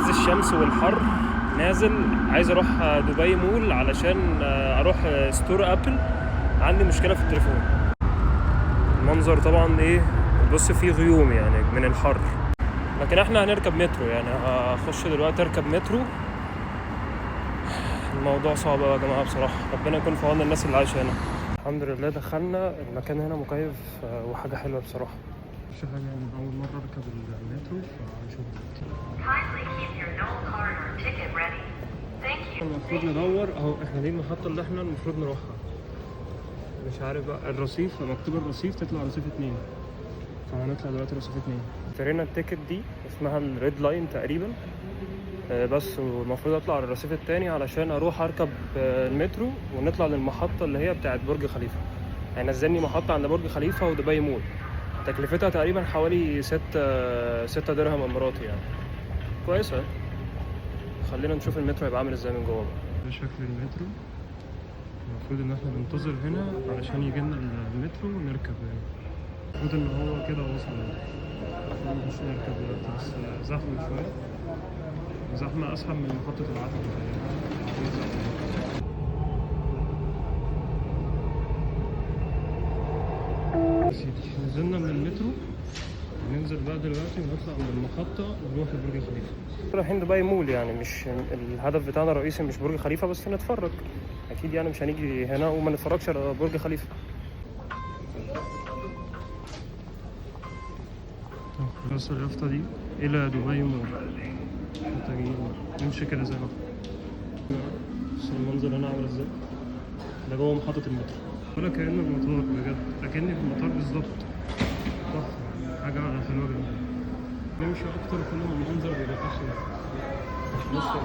عز الشمس والحر نازل، عايز اروح دبي مول علشان اروح ستور ابل، عندي مشكله في التليفون. المنظر طبعا ايه، بص فيه غيوم يعني من الحر، لكن احنا هنركب مترو، يعني هخش دلوقتي اركب مترو. الموضوع صعب يا جماعه بصراحه، ربنا يكون في عون الناس اللي عايشه هنا. الحمد لله دخلنا المكان هنا مكيف وحاجه حلوه بصراحه. مش حاجه يعني اول مره اركب المترو فهنشوف المفروض ندور اهو، احنا دي المحطه اللي احنا المفروض نروحها. مش عارف بقى الرصيف، مكتوب الرصيف تطلع رصيف 2، فهنطلع دلوقتي رصيف 2. اشترينا التيكت دي اسمها الريد لاين تقريبا، بس والمفروض اطلع على الرصيف التاني علشان اروح اركب المترو ونطلع للمحطه اللي هي بتاعت برج خليفه. يعني نزلني محطه عند برج خليفه ودبي مول، تكلفتها تقريبا حوالي 6 درهم اماراتي يعني، كويسه. خلينا نشوف المترو هيبقى عامل ازاي من جوه بقى. ده شكل المترو، المفروض ان احنا بننتظر هنا علشان يجيلنا المترو ونركب. يعني المفروض ان هو كده وصل، مش نركب دلوقتي بس زحمه شويه، زحمه اسهل من محطه العتبه. نزلنا من المترو، ننزل بقى دلوقتي ونطلع من المحطة ونروح لبرج خليفة. رايحين دبي مول، يعني مش الهدف بتاعنا الرئيسي مش برج خليفة بس نتفرج، أكيد يعني مش هنيجي هنا وما نتفرجش على برج خليفة. خلاص اليافطة دي إلى دبي مول، محتاجين نمشي كده زي ما احنا. بس المنظر هنا عامل ازاي، ده جوه محطة المترو ولا كأنه المطار، بجد أكني في المطار بالظبط. تحفة، حاجة حلوة جدا. نمشي أكتر كل ما المنظر بيبقى أحلى. بصوا